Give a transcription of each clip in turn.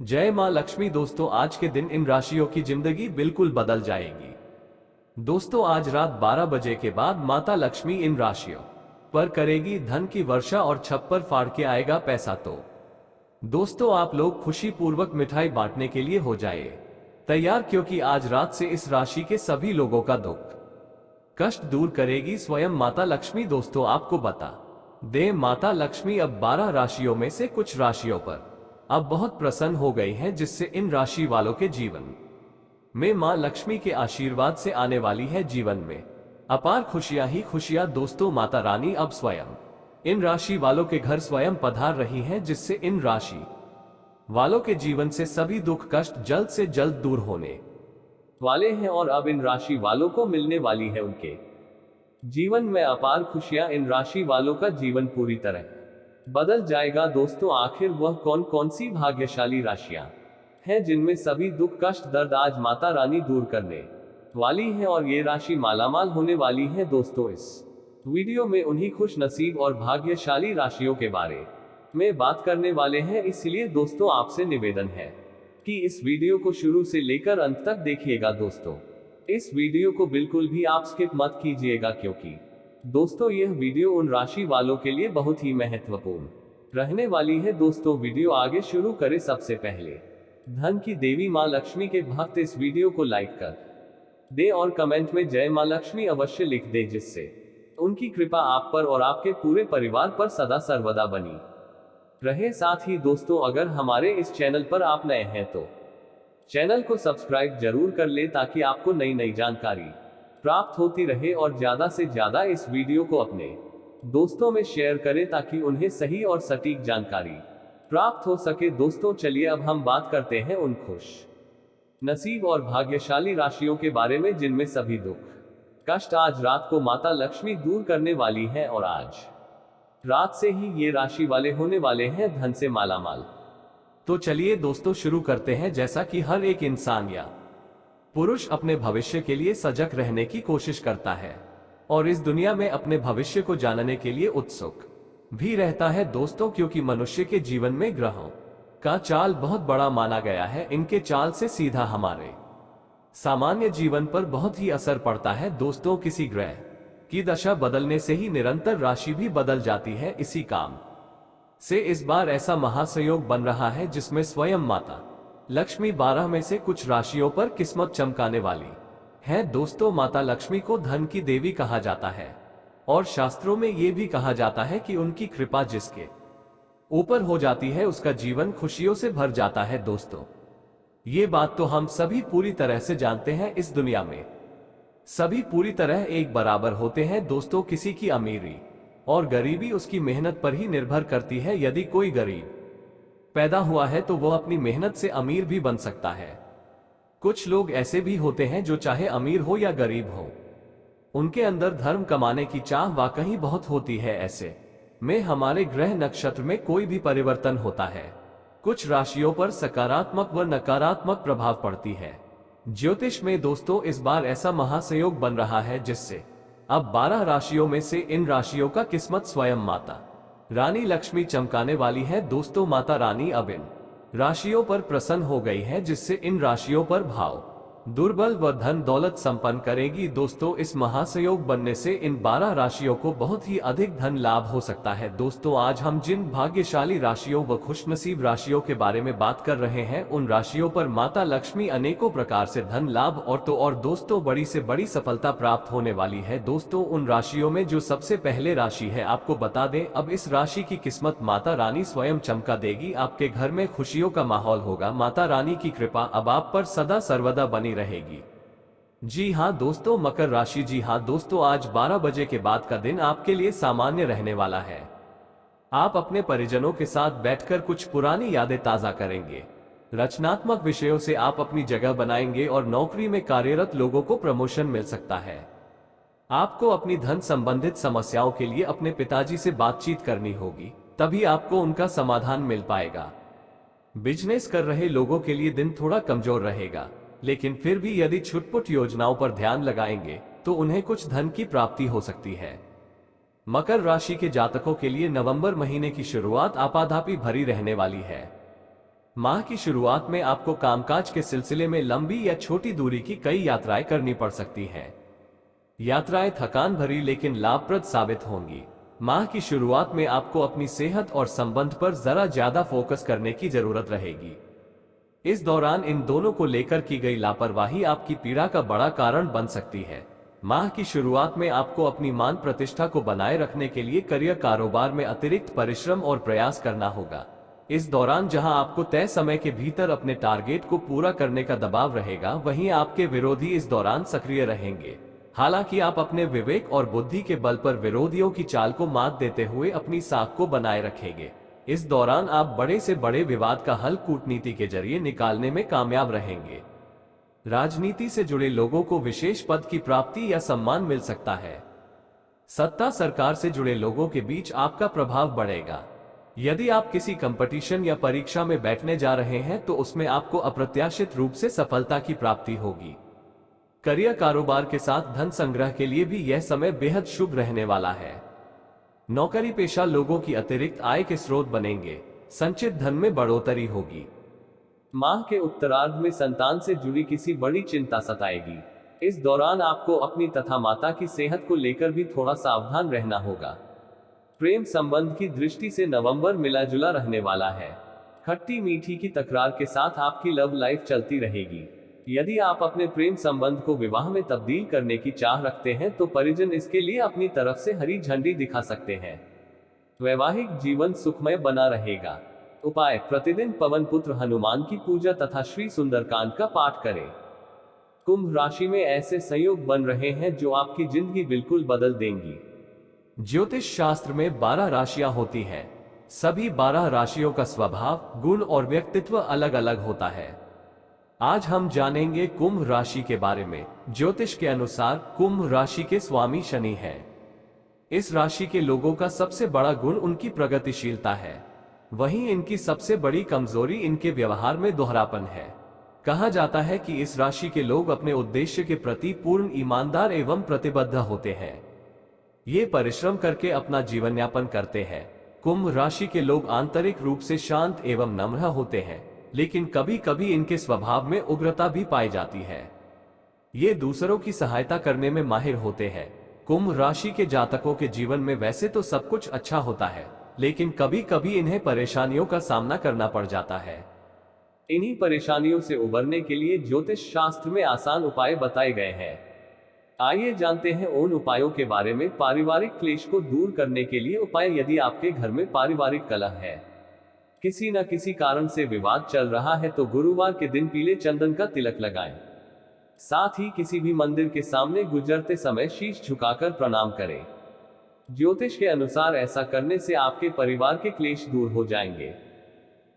जय मां लक्ष्मी। दोस्तों आज के दिन इन राशियों की जिंदगी बिल्कुल बदल जाएगी। दोस्तों आज रात 12 बजे के बाद माता लक्ष्मी इन राशियों पर करेगी धन की वर्षा और छप्पर फाड़ के आएगा पैसा। तो दोस्तों आप लोग खुशी पूर्वक मिठाई बांटने के लिए हो जाए तैयार, क्योंकि आज रात से इस राशि के सभी लोगों का दुख कष्ट दूर करेगी स्वयं माता लक्ष्मी। दोस्तों आपको बता दे, माता लक्ष्मी अब 12 राशियों में से कुछ राशियों पर अब बहुत प्रसन्न हो गई हैं, जिससे इन राशि वालों के जीवन में मां लक्ष्मी के आशीर्वाद से आने वाली है जीवन में अपार खुशियां ही खुशियां। दोस्तों माता रानी अब स्वयं इन राशि वालों के घर स्वयं पधार रही हैं, जिससे इन राशि वालों के जीवन से सभी दुख कष्ट जल्द से जल्द दूर होने वाले हैं और अब इन राशि वालों को मिलने वाली है उनके जीवन में अपार खुशियां। इन राशि वालों का जीवन पूरी तरह बदल जाएगा। दोस्तों आखिर वह कौन कौन सी भाग्यशाली राशियां हैं जिनमें सभी दुख कष्ट दर्द आज माता रानी दूर करने वाली है और ये राशि मालामाल होने वाली है। दोस्तों इस वीडियो में उन्हीं खुश नसीब और भाग्यशाली राशियों के बारे में बात करने वाले हैं, इसलिए दोस्तों आपसे निवेदन है कि इस वीडियो को शुरू से लेकर अंत तक देखिएगा। दोस्तों इस वीडियो को बिल्कुल भी आप स्किप मत कीजिएगा, क्योंकि दोस्तों यह वीडियो उन राशि वालों के लिए बहुत ही महत्वपूर्ण रहने वाली है। दोस्तों वीडियो आगे शुरू करें सबसे पहले धन की देवी मां लक्ष्मी के भक्त इस वीडियो को लाइक कर दे और कमेंट में जय मां लक्ष्मी अवश्य लिख दे, जिससे उनकी कृपा आप पर और आपके पूरे परिवार पर सदा सर्वदा बनी रहे। साथ ही दोस्तों अगर हमारे इस चैनल पर आप नए हैं तो चैनल को सब्सक्राइब जरूर कर ले, ताकि आपको नई नई जानकारी प्राप्त होती रहे और ज्यादा से ज्यादा इस वीडियो को अपने दोस्तों में शेयर करें, ताकि उन्हें सही और सटीक जानकारी प्राप्त हो सके। दोस्तों चलिए अब हम बात करते हैं उन खुश नसीब और भाग्यशाली राशियों के बारे में जिनमें सभी दुख कष्ट आज रात को माता लक्ष्मी दूर करने वाली है और आज रात से ही ये राशि वाले होने वाले हैं धन से मालामाल। तो चलिए दोस्तों शुरू करते हैं। जैसा कि हर एक इंसान या पुरुष अपने भविष्य के लिए सजग रहने की कोशिश करता है और इस दुनिया में अपने भविष्य को जानने के लिए उत्सुक भी रहता है दोस्तों, क्योंकि मनुष्य के जीवन में ग्रहों का चाल बहुत बड़ा माना गया है। इनके चाल से सीधा हमारे सामान्य जीवन पर बहुत ही असर पड़ता है। दोस्तों किसी ग्रह की दशा बदलने से ही निरंतर राशि भी बदल जाती है। इसी काम से इस बार ऐसा महासंयोग बन रहा है जिसमें स्वयं माता लक्ष्मी 12 में से कुछ राशियों पर किस्मत चमकाने वाली है। दोस्तों माता लक्ष्मी को धन की देवी कहा जाता है और शास्त्रों में ये भी कहा जाता है कि उनकी कृपा जिसके ऊपर हो जाती है उसका जीवन खुशियों से भर जाता है। दोस्तों ये बात तो हम सभी पूरी तरह से जानते हैं। इस दुनिया में सभी पूरी तरह एक बराबर होते हैं। दोस्तों किसी की अमीरी और गरीबी उसकी मेहनत पर ही निर्भर करती है। यदि कोई गरीब पैदा हुआ है तो वह अपनी मेहनत से अमीर भी बन सकता है। कुछ लोग ऐसे भी होते हैं जो चाहे अमीर हो या गरीब हो, उनके अंदर धर्म कमाने की चाह वाकई बहुत होती है। ऐसे में हमारे ग्रह नक्षत्र में कोई भी परिवर्तन होता है, कुछ राशियों पर सकारात्मक व नकारात्मक प्रभाव पड़ती है। ज्योतिष में दोस्तों इस बार ऐसा महासंयोग बन रहा है जिससे अब 12 राशियों में से इन राशियों का किस्मत स्वयं माता रानी लक्ष्मी चमकाने वाली है। दोस्तों माता रानी अब इन राशियों पर प्रसन्न हो गई है, जिससे इन राशियों पर भाव दुर्बल व धन दौलत संपन्न करेगी। दोस्तों इस महासंयोग बनने से इन 12 राशियों को बहुत ही अधिक धन लाभ हो सकता है। दोस्तों आज हम जिन भाग्यशाली राशियों व खुशनसीब राशियों के बारे में बात कर रहे हैं, उन राशियों पर माता लक्ष्मी अनेकों प्रकार से धन लाभ और दोस्तों बड़ी से बड़ी सफलता प्राप्त होने वाली है। दोस्तों उन राशियों में जो सबसे पहले राशि है, आपको बता दें अब इस राशि की किस्मत माता रानी स्वयं चमका देगी। आपके घर में खुशियों का माहौल होगा। माता रानी की कृपा अब आप पर सदा सर्वदा बनी रहेगी। जी हां दोस्तों मकर राशि। जी हां दोस्तों आज 12 बजे के बाद का दिन आपके लिए सामान्य रहने वाला है। आप अपने परिजनों के साथ बैठकर कुछ पुरानी यादें ताजा करेंगे। रचनात्मक विषयों से आप अपनी जगह बनाएंगे और नौकरी में कार्यरत लोगों को प्रमोशन मिल सकता है। आपको अपनी धन संबंधित समस्याओं के लिए अपने पिताजी से बातचीत करनी होगी, तभी आपको उनका समाधान मिल पाएगा। बिजनेस कर रहे लोगों के लिए दिन थोड़ा कमजोर रहेगा, लेकिन फिर भी यदि छुटपुट योजनाओं पर ध्यान लगाएंगे तो उन्हें कुछ धन की प्राप्ति हो सकती है। मकर राशि के जातकों के लिए नवंबर महीने की शुरुआत आपाधापी भरी रहने वाली है। माह की शुरुआत में आपको कामकाज के सिलसिले में लंबी या छोटी दूरी की कई यात्राएं करनी पड़ सकती हैं। यात्राएं थकान भरी लेकिन लाभप्रद साबित होंगी। माह की शुरुआत में आपको अपनी सेहत और संबंध पर जरा ज्यादा फोकस करने की जरूरत रहेगी। इस दौरान इन दोनों को लेकर की गई लापरवाही आपकी पीड़ा का बड़ा कारण बन सकती है। माह की शुरुआत में आपको अपनी मान प्रतिष्ठा को बनाए रखने के लिए करियर कारोबार में अतिरिक्त परिश्रम और प्रयास करना होगा। इस दौरान जहां आपको तय समय के भीतर अपने टारगेट को पूरा करने का दबाव रहेगा, वहीं आपके विरोधी इस दौरान सक्रिय रहेंगे। हालांकि आप अपने विवेक और बुद्धि के बल पर विरोधियों की चाल को मात देते हुए अपनी साख को बनाए रखेंगे। इस दौरान आप बड़े से बड़े विवाद का हल कूटनीति के जरिए निकालने में कामयाब रहेंगे। राजनीति से जुड़े लोगों को विशेष पद की प्राप्ति या सम्मान मिल सकता है। सत्ता सरकार से जुड़े लोगों के बीच आपका प्रभाव बढ़ेगा। यदि आप किसी कंपटीशन या परीक्षा में बैठने जा रहे हैं तो उसमें आपको अप्रत्याशित रूप से सफलता की प्राप्ति होगी। करियर कारोबार के साथ धन संग्रह के लिए भी यह समय बेहद शुभ रहने वाला है। नौकरी पेशा लोगों की अतिरिक्त आय के स्रोत बनेंगे। संचित धन में बढ़ोतरी होगी। माह के उत्तरार्ध में संतान से जुड़ी किसी बड़ी चिंता सताएगी। इस दौरान आपको अपनी तथा माता की सेहत को लेकर भी थोड़ा सावधान रहना होगा। प्रेम संबंध की दृष्टि से नवंबर मिला जुला रहने वाला है। खट्टी मीठी की तकरार के साथ आपकी लव लाइफ चलती रहेगी। यदि आप अपने प्रेम संबंध को विवाह में तब्दील करने की चाह रखते हैं तो परिजन इसके लिए अपनी तरफ से हरी झंडी दिखा सकते हैं। वैवाहिक जीवन सुखमय बना रहेगा। उपाय: प्रतिदिन पवन पुत्र हनुमान की पूजा तथा श्री सुंदरकांड का पाठ करें। कुंभ राशि में ऐसे संयोग बन रहे हैं जो आपकी जिंदगी बिल्कुल बदल देंगी। ज्योतिष शास्त्र में 12 राशियां होती हैं। सभी 12 राशियों का स्वभाव, गुण और व्यक्तित्व अलग अलग होता है। आज हम जानेंगे कुंभ राशि के बारे में। ज्योतिष के अनुसार कुंभ राशि के स्वामी शनि हैं। इस राशि के लोगों का सबसे बड़ा गुण उनकी प्रगतिशीलता है। वहीं इनकी सबसे बड़ी कमजोरी इनके व्यवहार में दोहरापन है। कहा जाता है कि इस राशि के लोग अपने उद्देश्य के प्रति पूर्ण ईमानदार एवं प्रतिबद्ध होते हैं। ये परिश्रम करके अपना जीवन यापन करते हैं। कुंभ राशि के लोग आंतरिक रूप से शांत एवं नम्र होते हैं, लेकिन कभी कभी इनके स्वभाव में उग्रता भी पाई जाती है। ये दूसरों की सहायता करने में माहिर होते हैं। कुंभ राशि के जातकों के जीवन में वैसे तो सब कुछ अच्छा होता है, लेकिन कभी कभी इन्हें परेशानियों का सामना करना पड़ जाता है। इन्हीं परेशानियों से उबरने के लिए ज्योतिष शास्त्र में आसान उपाय बताए गए हैं। आइए जानते हैं उन उपायों के बारे में। पारिवारिक क्लेश को दूर करने के लिए उपाय: यदि आपके घर में पारिवारिक कलह है, किसी न किसी कारण से विवाद चल रहा है, तो गुरुवार के दिन पीले चंदन का तिलक लगाएं। साथ ही किसी भी मंदिर के सामने गुजरते समय शीश झुकाकर प्रणाम करें। ज्योतिष के अनुसार ऐसा करने से आपके परिवार के क्लेश दूर हो जाएंगे।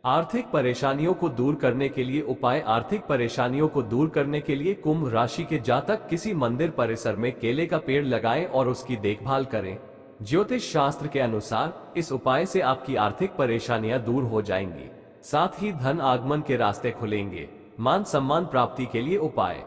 आर्थिक परेशानियों को दूर करने के लिए उपाय: आर्थिक परेशानियों को दूर करने के लिए कुंभ राशि के जातक किसी मंदिर परिसर में केले का पेड़ लगाएं और उसकी देखभाल करें। ज्योतिष शास्त्र के अनुसार इस उपाय से आपकी आर्थिक परेशानियां दूर हो जाएंगी। साथ ही धन आगमन के रास्ते खुलेंगे। मान सम्मान प्राप्ति के लिए उपाय: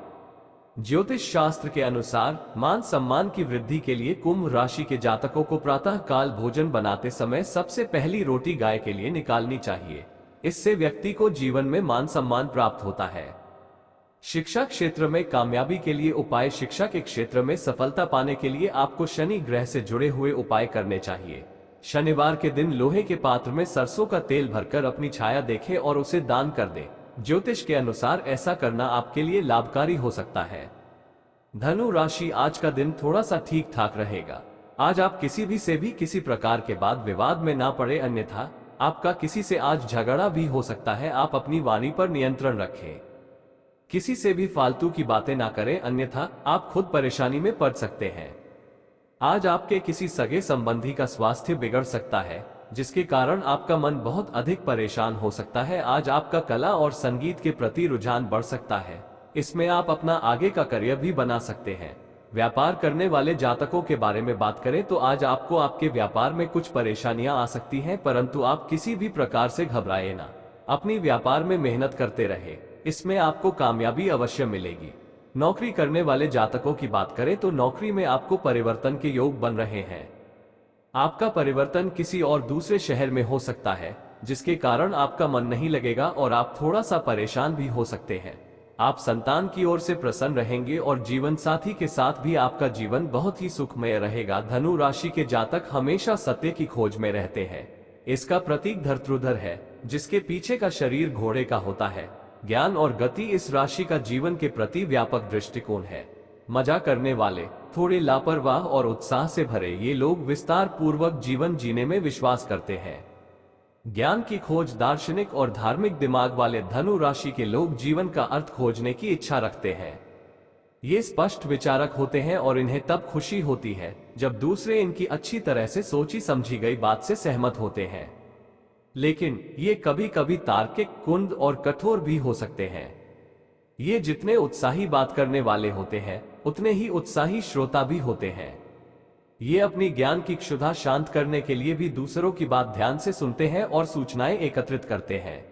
ज्योतिष शास्त्र के अनुसार मान सम्मान की वृद्धि के लिए कुंभ राशि के जातकों को प्रातः काल भोजन बनाते समय सबसे पहली रोटी गाय के लिए निकालनी चाहिए। इससे व्यक्ति को जीवन में मान सम्मान प्राप्त होता है। शिक्षा क्षेत्र में कामयाबी के लिए उपाय: शिक्षा के क्षेत्र में सफलता पाने के लिए आपको शनि ग्रह से जुड़े हुए उपाय करने चाहिए। शनिवार के दिन लोहे के पात्र में सरसों का तेल भरकर अपनी छाया देखें और उसे दान कर दें। ज्योतिष के अनुसार ऐसा करना आपके लिए लाभकारी हो सकता है। धनु राशि: आज का दिन थोड़ा सा ठीक ठाक रहेगा। आज आप किसी प्रकार के वाद विवाद में ना पड़े, अन्यथा आपका किसी से आज झगड़ा भी हो सकता है। आप अपनी वाणी पर नियंत्रण रखें। किसी से भी फालतू की बातें ना करें, अन्यथा आप खुद परेशानी में पड़ सकते हैं। आज आपके किसी सगे संबंधी का स्वास्थ्य बिगड़ सकता है, जिसके कारण आपका मन बहुत अधिक परेशान हो सकता है। आज आपका कला और संगीत के प्रति रुझान बढ़ सकता है। इसमें आप अपना आगे का करियर भी बना सकते हैं। व्यापार करने वाले जातकों के बारे में बात करें तो आज आपको आपके व्यापार में कुछ परेशानियां आ सकती हैं, परंतु आप किसी भी प्रकार से घबराएं ना। अपनी व्यापार में मेहनत करते रहे, इसमें आपको कामयाबी अवश्य मिलेगी। नौकरी करने वाले जातकों की बात करें तो नौकरी में आपको परिवर्तन के योग बन रहे हैं। आपका परिवर्तन किसी और दूसरे शहर में हो सकता है, जिसके कारण आपका मन नहीं लगेगा और आप थोड़ा सा परेशान भी हो सकते हैं। आप संतान की ओर से प्रसन्न रहेंगे और जीवन साथी के साथ भी आपका जीवन बहुत ही सुखमय रहेगा। धनु राशि के जातक हमेशा सत्य की खोज में रहते हैं। इसका प्रतीक धर्तृधर है, जिसके पीछे का शरीर घोड़े का होता है। ज्ञान और गति इस राशि का जीवन के प्रति व्यापक दृष्टिकोण है। मजा करने वाले, थोड़े लापरवाह और उत्साह से भरे ये लोग विस्तार पूर्वक जीवन जीने में विश्वास करते हैं। ज्ञान की खोज, दार्शनिक और धार्मिक दिमाग वाले धनु राशि के लोग जीवन का अर्थ खोजने की इच्छा रखते हैं। ये स्पष्ट विचारक होते हैं और इन्हें तब खुशी होती है जब दूसरे इनकी अच्छी तरह से सोची समझी गई बात से सहमत होते हैं। लेकिन ये कभी कभी तार्किक, कुंद और कठोर भी हो सकते हैं। ये जितने उत्साही बात करने वाले होते हैं, उतने ही उत्साही श्रोता भी होते हैं। ये अपनी ज्ञान की क्षुधा शांत करने के लिए भी दूसरों की बात ध्यान से सुनते हैं और सूचनाएं एकत्रित करते हैं।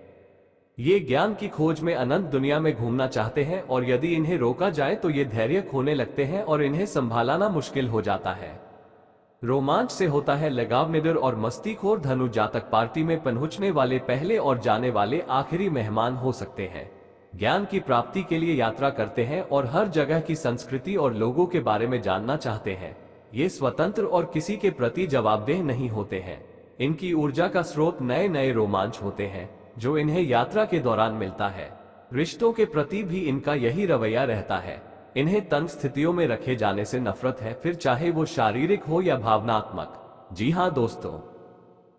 ये ज्ञान की खोज में अनंत दुनिया में घूमना चाहते हैं और यदि इन्हें रोका जाए तो ये धैर्य खोने लगते हैं और इन्हें संभालना मुश्किल हो जाता है। रोमांच से होता है लगाव। निडर और मस्तीखोर धनु जातक पार्टी में पहुंचने वाले पहले और जाने वाले आखिरी मेहमान हो सकते हैं। ज्ञान की प्राप्ति के लिए यात्रा करते हैं और हर जगह की संस्कृति और लोगों के बारे में जानना चाहते हैं। ये स्वतंत्र और किसी के प्रति जवाबदेह नहीं होते हैं। इनकी ऊर्जा का स्रोत नए नए रोमांच होते हैं जो इन्हें यात्रा के दौरान मिलता है। रिश्तों के प्रति भी इनका यही रवैया रहता है। इन्हें तंग स्थितियों में रखे जाने से नफरत है, फिर चाहे वो शारीरिक हो या भावनात्मक। जी हाँ दोस्तों,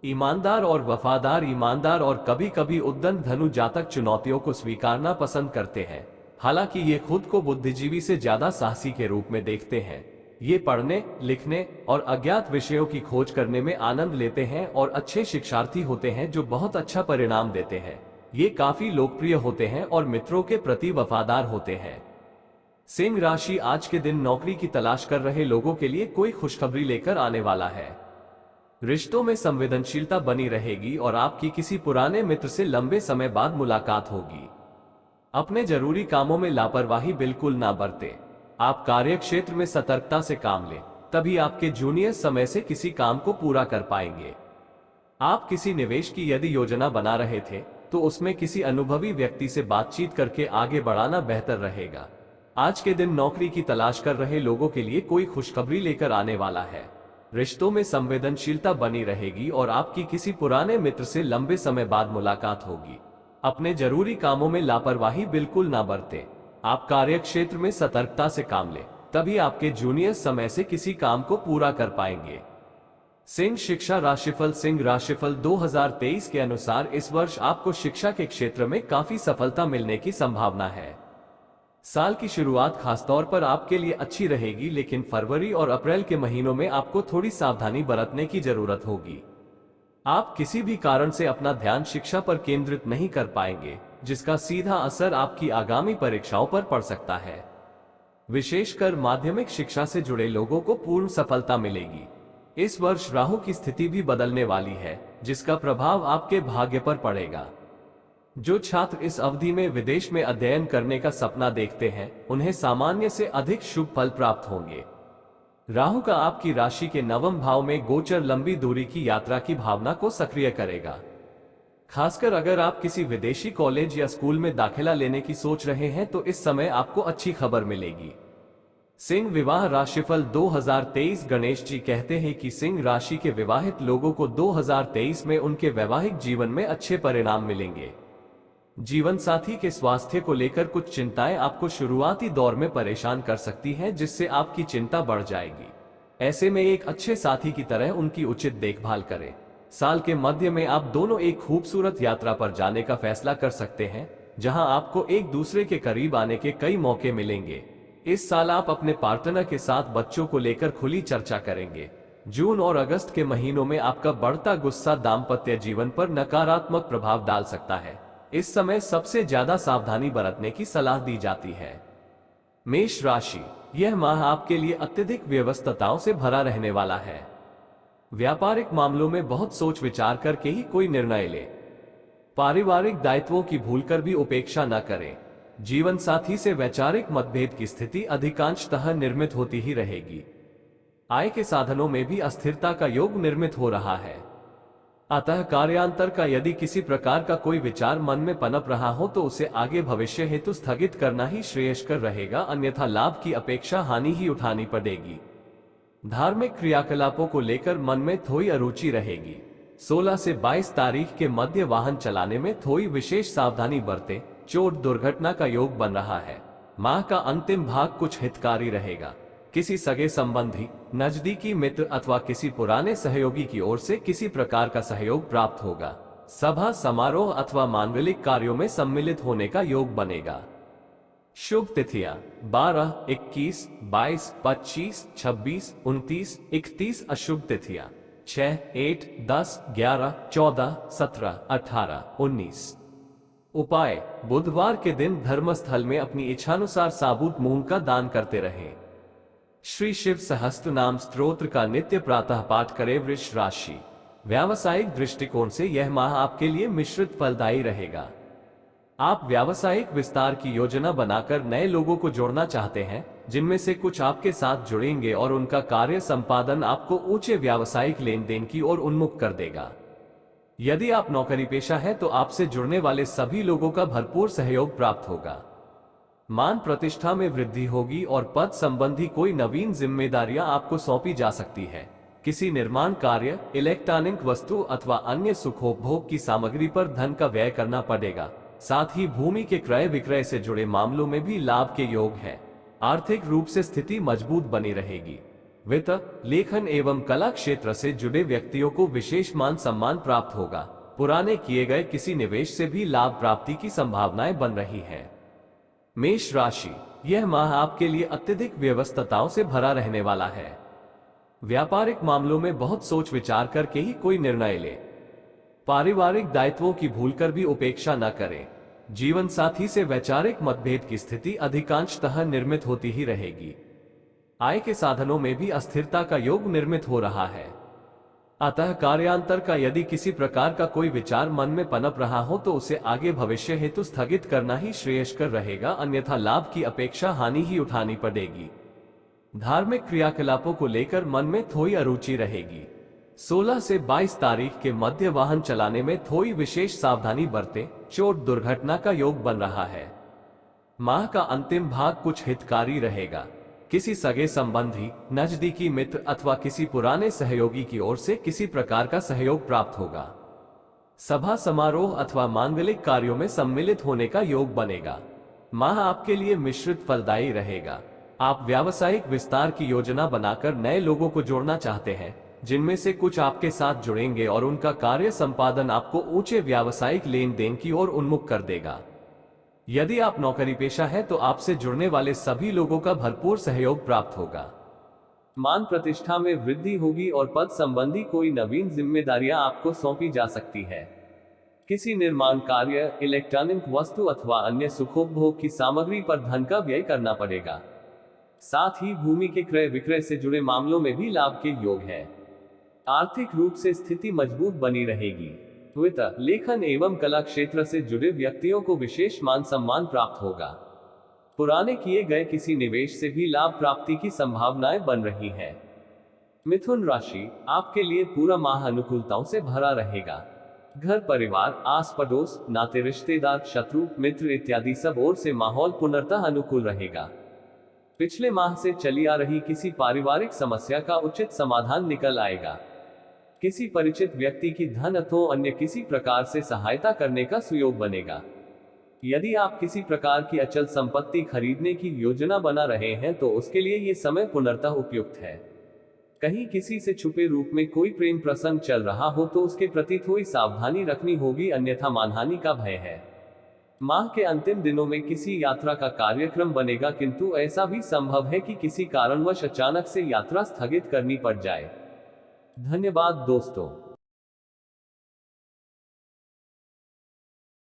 ईमानदार और वफादार, ईमानदार और कभी कभी उद्दंड धनु जातक चुनौतियों को स्वीकारना पसंद करते हैं। हालांकि ये खुद को बुद्धिजीवी से ज्यादा साहसी के रूप में देखते हैं। ये पढ़ने, लिखने और अज्ञात विषयों की खोज करने में आनंद लेते हैं और अच्छे शिक्षार्थी होते हैं जो बहुत अच्छा परिणाम देते हैं। ये काफी लोकप्रिय होते हैं और मित्रों के प्रति वफादार होते हैं। सिंह राशि आज के दिन नौकरी की तलाश कर रहे लोगों के लिए कोई खुशखबरी लेकर आने वाला है। रिश्तों में संवेदनशीलता बनी रहेगी और आपकी किसी पुराने मित्र से लंबे समय बाद मुलाकात होगी। अपने जरूरी कामों में लापरवाही बिल्कुल ना बरतें। आप कार्य क्षेत्र में सतर्कता से काम लें, तभी आपके जूनियर समय से किसी काम को पूरा कर पाएंगे। आप किसी निवेश की यदि योजना बना रहे थे तो उसमें किसी अनुभवी व्यक्ति से बातचीत करके आगे बढ़ाना बेहतर रहेगा। आज के दिन नौकरी की तलाश कर रहे लोगों के लिए कोई खुशखबरी लेकर आने वाला है। रिश्तों में संवेदनशीलता बनी रहेगी और आपकी किसी पुराने मित्र से लंबे समय बाद मुलाकात होगी। अपने जरूरी कामों में लापरवाही बिल्कुल ना बरतें। आप कार्य क्षेत्र में सतर्कता से काम लें, तभी आपके जूनियर समय से किसी काम को पूरा कर पाएंगे। सिंह शिक्षा राशिफल। सिंह राशिफल 2023 के अनुसार इस वर्ष आपको शिक्षा के क्षेत्र में काफी सफलता मिलने की संभावना है। साल की शुरुआत खासतौर पर आपके लिए अच्छी रहेगी, लेकिन फरवरी और अप्रैल के महीनों में आपको थोड़ी सावधानी बरतने की जरूरत होगी। आप किसी भी कारण से अपना ध्यान शिक्षा पर केंद्रित नहीं कर पाएंगे, जिसका सीधा असर आपकी आगामी परीक्षाओं पर पड़ सकता है। विशेषकर माध्यमिक शिक्षा से जुड़े लोगों को पूर्ण सफलता मिलेगी। इस वर्ष राहु की स्थिति भी बदलने वाली है, जिसका प्रभाव आपके भाग्य पर पड़ेगा। जो छात्र इस अवधि में विदेश में अध्ययन करने का सपना देखते हैं, उन्हें सामान्य से अधिक शुभ फल प्राप्त होंगे। राहु का आपकी राशि के नवम भाव में गोचर लंबी दूरी की यात्रा की भावना को सक्रिय करेगा। खासकर अगर आप किसी विदेशी कॉलेज या स्कूल में दाखिला लेने की सोच रहे हैं तो इस समय आपको अच्छी खबर मिलेगी। सिंह विवाह राशिफल 2023। गणेश जी कहते हैं कि सिंह राशि के विवाहित लोगों को 2023 में उनके वैवाहिक जीवन में अच्छे परिणाम मिलेंगे। जीवन साथी के स्वास्थ्य को लेकर कुछ चिंताएं आपको शुरुआती दौर में परेशान कर सकती हैं, जिससे आपकी चिंता बढ़ जाएगी। ऐसे में एक अच्छे साथी की तरह उनकी उचित देखभाल करें। साल के मध्य में आप दोनों एक खूबसूरत यात्रा पर जाने का फैसला कर सकते हैं, जहां आपको एक दूसरे के करीब आने के कई मौके मिलेंगे। इस साल आप अपने पार्टनर के साथ बच्चों को लेकर खुली चर्चा करेंगे। जून और अगस्त के महीनों में आपका बढ़ता गुस्सा दाम्पत्य जीवन पर नकारात्मक प्रभाव डाल सकता है। इस समय सबसे ज्यादा सावधानी बरतने की सलाह दी जाती है। मेष राशि। यह माह आपके लिए अत्यधिक व्यस्तताओं से भरा रहने वाला है। व्यापारिक मामलों में बहुत सोच विचार करके ही कोई निर्णय लें। पारिवारिक दायित्वों की भूलकर भी उपेक्षा न करें। जीवन साथी से वैचारिक मतभेद की स्थिति अधिकांशतः निर्मित होती ही रहेगी। आय के साधनों में भी अस्थिरता का योग निर्मित हो रहा है। अतः कार्यांतर का यदि किसी प्रकार का कोई विचार मन में पनप रहा हो तो उसे आगे भविष्य हेतु स्थगित करना ही श्रेयस्कर रहेगा, अन्यथा लाभ की अपेक्षा हानि ही उठानी पड़ेगी। धार्मिक क्रियाकलापों को लेकर मन में थोड़ी अरुचि रहेगी। 16 से 22 तारीख के मध्य वाहन चलाने में थोड़ी विशेष सावधानी बरतें, चोट दुर्घटना का योग बन रहा है। माह का अंतिम भाग कुछ हितकारी रहेगा। किसी सगे संबंधी, नजदीकी मित्र अथवा किसी पुराने सहयोगी की ओर से किसी प्रकार का सहयोग प्राप्त होगा। सभा समारोह अथवा मांगलिक कार्यों में सम्मिलित होने का योग बनेगा। शुभ तिथियां 12, 21, 22, 25, 26, 29, 31। अशुभ तिथियां 6, 8, 10, 11, 14, 17, 18, 19। उपाय: बुधवार के दिन धर्मस्थल में अपनी इच्छानुसार साबुत मूंग का दान करते रहें। श्री शिव सहस्त्र नाम स्तोत्र का नित्य प्रातः पाठ करें। वृष राशि, व्यावसायिक दृष्टिकोण से यह माह आपके लिए मिश्रित फलदायी रहेगा। आप व्यावसायिक विस्तार की योजना बनाकर नए लोगों को जोड़ना चाहते हैं, जिनमें से कुछ आपके साथ जुड़ेंगे और उनका कार्य संपादन आपको ऊंचे व्यावसायिक लेन देन की ओर उन्मुख कर देगा। यदि आप नौकरी पेशा हैं तो आपसे जुड़ने वाले सभी लोगों का भरपूर सहयोग प्राप्त होगा। मान प्रतिष्ठा में वृद्धि होगी और पद संबंधी कोई नवीन जिम्मेदारियां आपको सौंपी जा सकती है। किसी निर्माण कार्य, इलेक्ट्रॉनिक वस्तु अथवा अन्य सुखोपभोग की सामग्री पर धन का व्यय करना पड़ेगा। साथ ही भूमि के क्रय विक्रय से जुड़े मामलों में भी लाभ के योग है। आर्थिक रूप से स्थिति मजबूत बनी रहेगी। वित्त, लेखन एवं कला क्षेत्र से जुड़े व्यक्तियों को विशेष मान सम्मान प्राप्त होगा। पुराने किए गए किसी निवेश से भी लाभ प्राप्ति की संभावनाएं बन रही हैं। मेष राशि, यह माह आपके लिए अत्यधिक व्यस्तताओं से भरा रहने वाला है। व्यापारिक मामलों में बहुत सोच विचार करके ही कोई निर्णय ले। पारिवारिक दायित्वों की भूलकर भी उपेक्षा न करें। जीवन साथी से वैचारिक मतभेद की स्थिति अधिकांशतः निर्मित होती ही रहेगी। आय के साधनों में भी अस्थिरता का योग निर्मित हो रहा है। अतः कार्यांतर का यदि किसी प्रकार का कोई विचार मन में पनप रहा हो तो उसे आगे भविष्य हेतु स्थगित करना ही श्रेयस्कर रहेगा, अन्यथा लाभ की अपेक्षा हानि ही उठानी पड़ेगी। धार्मिक क्रियाकलापों को लेकर मन में थोड़ी अरुचि रहेगी। 16 से 22 तारीख के मध्य वाहन चलाने में थोड़ी विशेष सावधानी बरतें, चोट दुर्घटना का योग बन रहा है। माह का अंतिम भाग कुछ हितकारी रहेगा। किसी सगे संबंधी, नजदीकी मित्र अथवा किसी पुराने सहयोगी की ओर से किसी प्रकार का सहयोग प्राप्त होगा। सभा समारोह अथवा मांगलिक कार्यों में सम्मिलित होने का योग बनेगा। माह आपके लिए मिश्रित फलदायी रहेगा। आप व्यावसायिक विस्तार की योजना बनाकर नए लोगों को जोड़ना चाहते हैं, जिनमें से कुछ आपके साथ जुड़ेंगे और उनका कार्य संपादन आपको ऊंचे व्यावसायिक लेन देन की ओर उन्मुख कर देगा। यदि आप नौकरी पेशा है तो आपसे जुड़ने वाले सभी लोगों का भरपूर सहयोग प्राप्त होगा। मान प्रतिष्ठा में वृद्धि होगी और पद संबंधी कोई नवीन जिम्मेदारियां आपको सौंपी जा सकती है। किसी निर्माण कार्य, इलेक्ट्रॉनिक वस्तु अथवा अन्य सुखोपभोग की सामग्री पर धन का व्यय करना पड़ेगा। साथ ही भूमि के क्रय विक्रय से जुड़े मामलों में भी लाभ के योग है। आर्थिक रूप से स्थिति मजबूत बनी रहेगी। वित्त, लेखन एवं कला क्षेत्र से जुड़े व्यक्तियों को विशेष मान सम्मान प्राप्त होगा। पुराने किए गए किसी निवेश से भी लाभ प्राप्ति की संभावनाएं बन रही हैं। मिथुन राशि, आपके लिए पूरा माह अनुकूलताओं से भरा रहेगा। घर परिवार, आस पड़ोस, नाते रिश्तेदार, शत्रु, मित्र इत्यादि सब ओर से माहौल पुनर्तः अनुकूल रहेगा। पिछले माह से चली आ रही किसी पारिवारिक समस्या का उचित समाधान निकल आएगा। किसी परिचित व्यक्ति की धन अथवा अन्य किसी प्रकार से सहायता करने का सुयोग बनेगा। यदि आप किसी प्रकार की अचल संपत्ति खरीदने की योजना बना रहे हैं तो उसके लिए ये समय पुनर्तः उपयुक्त है। कहीं किसी से छुपे रूप में कोई प्रेम प्रसंग चल रहा हो तो उसके प्रति थोड़ी सावधानी रखनी होगी, अन्यथा मानहानि का भय है। माह के अंतिम दिनों में किसी यात्रा का कार्यक्रम बनेगा, किंतु ऐसा भी संभव है कि किसी कारणवश अचानक से यात्रा स्थगित करनी पड़ जाए। धन्यवाद दोस्तों।